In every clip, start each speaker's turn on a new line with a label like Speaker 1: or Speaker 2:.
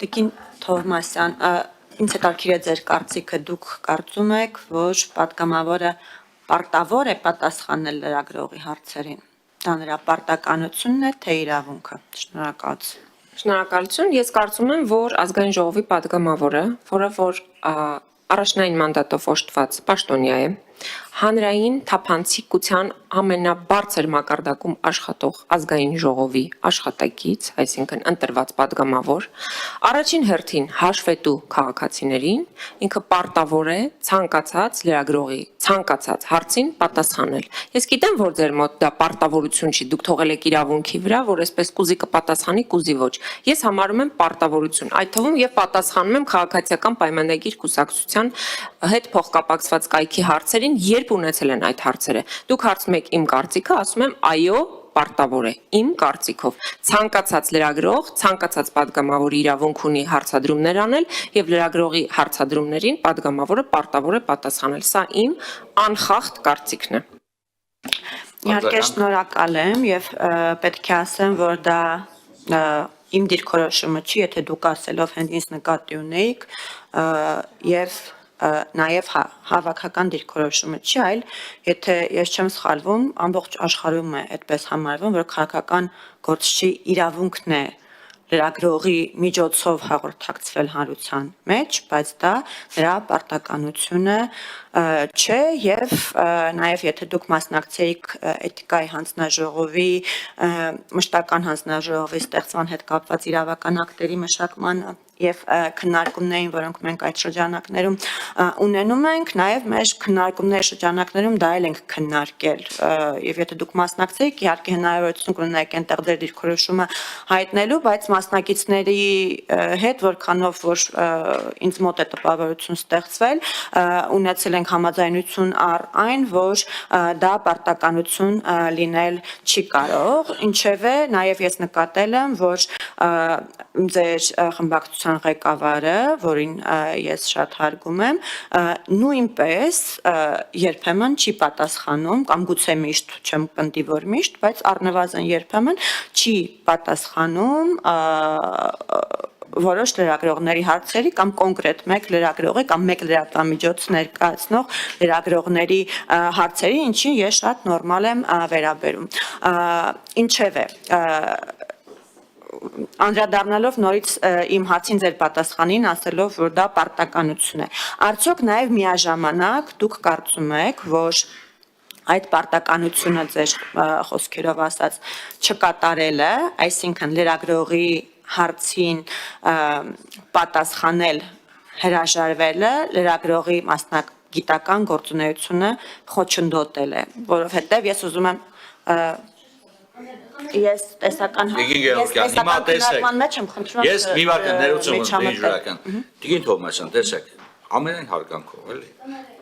Speaker 1: Տիկին Թովմասյան, ինձ հետաքրքիր է ձեր կարծիքը, դուք կարծում եք, որ պատգամավորը պարտավոր է պատասխանել լրագրողի հարցերին։ Դա նրա պարտականությունն է, թե իրավունքը։ Շնորհակալություն։
Speaker 2: Շնորհակալություն։ Ես կարծում եմ, որ ազգային ժողովի պատգամավորը, որը որ առաջնային մանդատով օժտված պաշտոնյա է, հանրային թափանցիկության ամենաբարձր մակարդակում աշխատող ազգային ժողովի աշխատակից, այսինքն ընտրված պատգամավոր, առաջին հերթին հաշվետու քաղաքացիներին, ինքը պարտավոր է ցանկացած լրագրողի ցանկացած հարցին պատասխանել։ Ես գիտեմ, որ ձեր մոտ դա պարտավորություն չի, դուք թողել եք իրավունքի վրա, որ այսպես կուզի կպատասխանի, կուզի ոչ։ Ես համարում եմ պարտավորություն, այդ թվում եւ պատասխանում եմ քաղաքացիական պայմանագիր կուսակցության հետ փոխկապակցված կայքի հարցերին, երբ ունեցել են այդ հարցերը։ Դուք հարցում եք իմ կարծիքը, ասում եմ այո, պարտավոր է իմ կարծիքով։ Ցանկացած լրագրող, ցանկացած պատգամավոր իրավունք ունի հարցադրումներ անել եւ լրագրողի հարցադրումներին պատգամավորը պարտավոր է պատասխանել։ Սա իմ անխախտ կարծիքն է։
Speaker 1: Իհարկե շնորհակալ եմ եւ պետք է ասեմ, որ դա իմ դիրքորոշումը չի, եթե դուք ասելով հենց ինձ նկատի ունեիք եւ նաև հավաքական դիրքորոշումը չի, այլ եթե ես չեմ սխալվում, ամբողջ աշխարհում է այդպես համարվում, որ քաղաքական գործչի իրավունքն է լրագրողի միջոցով հաղորդակցվել հանրության մեջ, բայց դա նրա պարտականությունը չէ եւ նաեւ եթե դուք մասնակցեիք էթիկայի հանձնաժողովի մշտական հանձնաժողովի ստեղծման հետ կապված իրավական ակտերի մշակման եւ քննարկումներին, որոնք մենք այդ շրջանակներում ունենում ենք, նաեւ մեր քննարկումների շրջանակներում դա էլ ենք քննարկել եւ եթե դուք մասնակցեիք, իհարկե հնարավորություն կունենայիք այնտեղ դեր դիրքորոշումը հայտնելու, բայց մասնակիցների հետ որքանով որ ինձ մոտ է տպավորություն ստեղծվել, ունեցել ենք համաձայնություն առ այն, որ դա պարտականություն լինել չի կարող, ինչևէ նաեւ ես նկատել եմ, որ ձեր խմբակցության ղեկավարը, որին ես շատ հարգում եմ, նույնպես երբեմն չի պատասխանում, կամ գուցե միշտ, չեմ պնդի, որ միշտ, բայց առնվազն երբեմն չի պատասխանում որոշ լրագրողների հարցերի կամ կոնկրետ մեկ լրագրողի կամ մեկ լրատվամիջոց ներկայացնող լրագրողների հարցերի, ինչին ես շատ նորմալ եմ վերաբերում։ Ինչևէ, անդրադառնալով նորից իմ հարցին ձեր պատասխանին, ասելով, որ դա պարտականություն է։ Արդյոք նաև միաժամանակ դուք կարծում եք, որ այդ պարտականությունը ձեր խոսքերով ասած չկատարելը, այսինքն լրագրողի հարցին պատասխանել հրաժարվելը լրագրողի մասնագիտական գործունեությունը խոչընդոտել է, որովհետև ես ուզում եմ ես տեսական քննարկման մեջ եմ խնդրում
Speaker 3: ես մի վարք ներողություն ժուրական Տիկին Թովմասյան տեսեք ամենայն հարգանքով էլի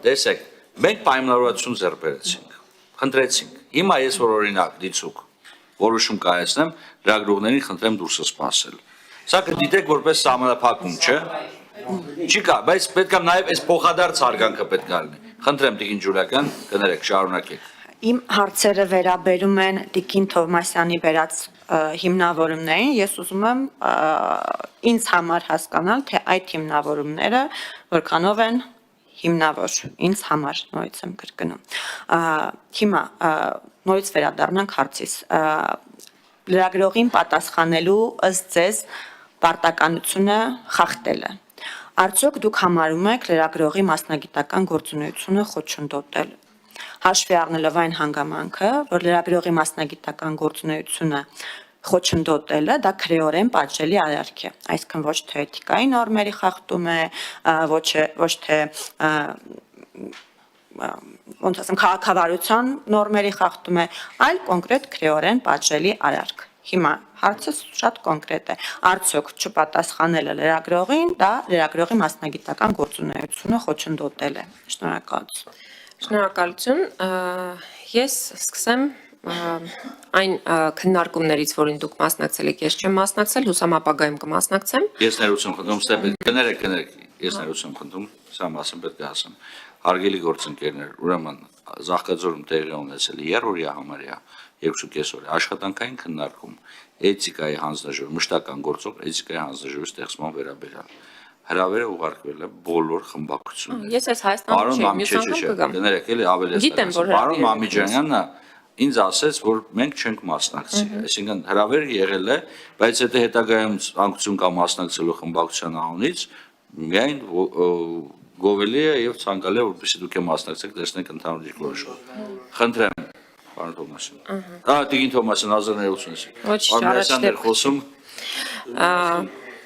Speaker 3: տեսեք մենք պայմանավորվածություն ձեռք բերեցինք խնդրեցինք հիմա ես որ օրինակ դիցուկ որոշում կայացնեմ լրագրողներին խնդրեմ դուրս սպասել սա կդիտեք որպես սահմանափակում չէ չի կա բայց պետք է նաև այս փոխադարձ հարգանքը պետք է լինի խնդրեմ Տիկին ժուրական կներեք շարունակեք
Speaker 1: Իմ հարցերը վերաբերում են Տիկին Թովմասյանի վերած հիմնավորումներին, ես ուզում եմ ինձ համար հասկանալ, թե այդ հիմնավորումները որքանով են հիմնավոր, ինձ համար, նորից եմ կրկնում։ Հիմա նորից վերադառնանք հարցիս։ Լրագրողին պատասխանելու ըստ ձեզ պարտականությունը խախտելը։ Արդյոք դուք համարում եք լրագրողի մասնագիտական գործունեությունը խոչընդոտել Հաշվի առնելով այն հանգամանքը, որ լրագրողի մասնագիտական գործունեությունը խոչընդոտելը դա քրեորեն պատժելի արարք է, այսինքն ոչ թե էթիկայի նորմերի խախտում է, ոչ թե ոնց ասեմ քաղաքավարության նորմերի խախտում է, այլ կոնկրետ քրեորեն պատժելի արարք։ Հիմա հարցը շատ կոնկրետ է։ Արդյոք չպատասխանելը լրագրողին դա լրագրողի մասնագիտական գործունեությունը խոչընդոտել է։ Շնորհակալություն։
Speaker 2: Շնորհակալություն, ես սկսեմ այն քննարկումներից, որին դուք մասնակցել եք, ես չեմ մասնակցել, հուսամ ապագայում կմասնակցեմ։
Speaker 3: Ես ներողություն խնդրում, կներեք, ես ներողություն խնդրում, սա մասն պետք է ասեմ։ Հարգելի գործընկերներ, ուրեմն Զախկաձորում տեղի ունեցել երրորդյա համարյա 2.5 օր է, աշխատանքային քննարկում, էթիկայի հանձնաժողով, մշտական գործող էթիկայի հանձնաժողովի ստեղծման վերաբերյալ։ Հրավերը ուղարկվել է բոլոր խմբակցություններին։
Speaker 2: Ես այս Հայաստանում չեմ, մյուս անգամ կգամ։
Speaker 3: Դներեք էլի ավելի
Speaker 2: Գիտեմ, որ
Speaker 3: Պարոն Մամիջանյանը ինձ ասեց, որ մենք չենք մասնակցի, այսինքն հրավեր եղել է, բայց եթե հետագայում անկություն կա մասնակցելու խմբակցության անունից, միայն գովելի է եւ ցանկալի է, որպեսզի դուք մասնակցեք, տեսնեք ընդհանուր դիրքորոշումը։ Խնդրեմ, պարոն Թոմասյան։ Տիկին Թոմասյան 1980։
Speaker 2: Ոչ,
Speaker 3: Արմենիան էր խոսում։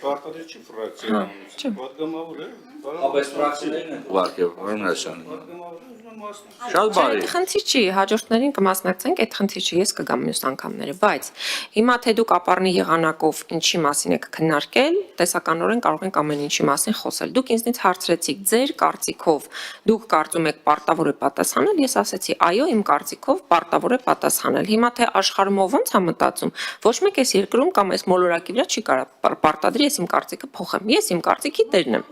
Speaker 4: Պարտադիր չի ֆրակցիան, պատգամավոր է։
Speaker 3: Բայց ֆրակցիաներն են ուղարկել, Արմենիան։ Շատ բարի։
Speaker 2: Այդ խնդիր չի, հաջորդներին կմասնակցենք, այդ խնդիր չի, ես կգամ մյուս անգամները, բայց հիմա թե դուք ապառնի եղանակով ինչի մասին եք քննարկել, տեսականորեն կարող ենք ամեն ինչի մասին խոսել։ Դուք ինձնից հարցրեցիք, ձեր կարծիքով դուք կարծում եք պարտավոր է պատասխանել, ես ասեցի, այո, իմ կարծիքով պարտավոր է պատասխանել։ Հիմա թե աշխարհում ո՞նց է մտածում, ոչ մեկ էս երկրում կամ այս մոլորակի վրա չի կարող պարտադրի ես իմ կարծիքը փոխեմ։ Ես իմ կարծիքի տերն եմ։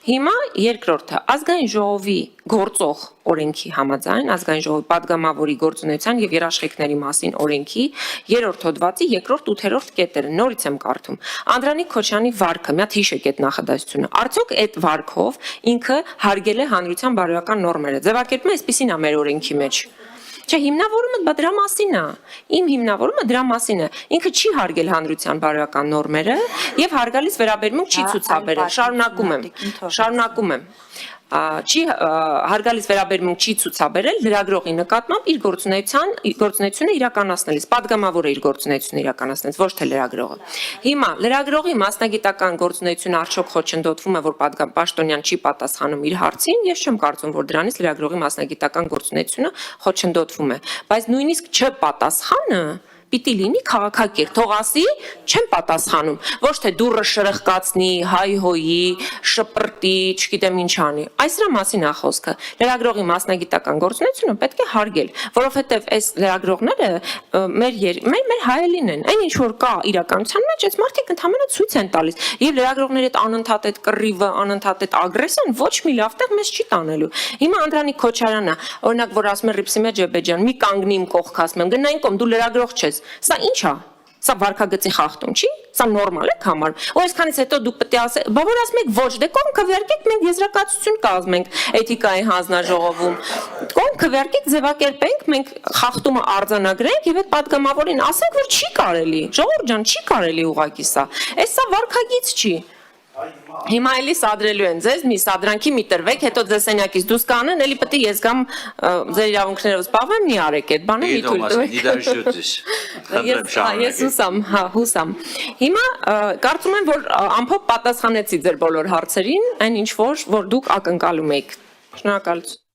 Speaker 2: Հիմա երկրորդը, ազգային ժողովի գործող օրենքի համաձայն ազգային ժողովի падգամավորի գործունեության եւ երաշխիքների մասին օրենքի 3-րդ հոդվածի 2-րդ 8-րդ կետերը նորից եմ կարդում Անդրանիկ Քոչյանի վարքը մի հատ հիշեք այդ նախադասությունը արդյոք այդ վարքով ինքը հարգել է հանրության բարոյական նորմերը ձևակերպումը այսպեսին է մեր օրենքի մեջ Չէ, հիմնավորումը դրա մասին է։ Իմ հիմնավորումը դրա մասին է։ Ինքը չի հարգել հանրության բարոյական նորմերը եւ հարգալից վերաբերմունք չի ցուցաբերել։ Շարունակում եմ։ Չի հարգալից վերաբերմունք չի ցուցաբերել լրագրողի նկատմամբ իր գործունեությունը իրականացնելիս, падգամավորը իր գործունեությունը իրականացնելիս, ոչ թե լրագրողը։ Հիմա լրագրողի մասնագիտական գործունեությունը արդյոք խոչընդոտվում է, որ պաշտոնյան չի պատասխանում իր հարցին, ես չեմ կարծում, որ դրանից լրագրողի մասնագիտական գործունեությունը խոչընդոտվում է, բայց նույնիսկ չպատասխանը պիտի լինի քաղաքակիրթ, թող ասի, չեմ պատասխանում, ոչ թե դուրը շրխկացնի, հայհոյի, շպրտի, չգիտեմ ինչ անի։ Այս դրա մասին է խոսքը։ Լրագրողի մասնագիտական գործունեությունը պետք է հարգել, որովհետև այս լրագրողները մեր հայելին են։ Այն ինչ որ կա իրականության մեջ, այս մարդիկ ընդհանրապես ցույց են տալիս։ Եվ լրագրողների այդ անընդհատ այդ կռիվը, անընդհատ այդ ագրեսիան ոչ մի լավ տեղ մեզ չի տանելու։ Հիմա Անդրանիկ Քոչարյանը, օրինակ, որ ասում է Ռիփսիմե Ջեբեջյան, մի կանգնի իմ կողք ասում եմ, գնային կողմ, դու լրագրող չես։ Սա ինչ է։ Սա վարկագծի խախտում չի։ Սա նորմալ է համարում։ Ու այսքանից հետո դուք պետք է ասեք, բա որ ասում եք ոչ, դե կողմ քվեարկեք, մենք եզրակացություն կազմենք էթիկայի հանձնաժողովում։ Կողմ քվեարկեք, ձևակերպենք, մենք խախտումը արձանագրենք եւ այդ падգամավորին ասենք, որ չի կարելի։ Ժողովուրդ ջան, չի կարելի ուղակի սա։ Այս սա վարկագիծ չի։ Հիմա էլի սադրելու են ձեզ, մի սադրանքի մի տրվեք, հետո ձեզ սենյակից դուրս կանեն, էլի պետք է ես գամ ձեր իրավունքներով զբաղվեմ, մի արեք այդ բանը, մի թույլ տվեք։ Ես հուսամ։ Հիմա կարծում եմ, որ ամփոփ պատասխանեցի ձեր բոլոր հարցերին, այն ինչ որ դուք ակնկալում եք։ Շնորհակալություն։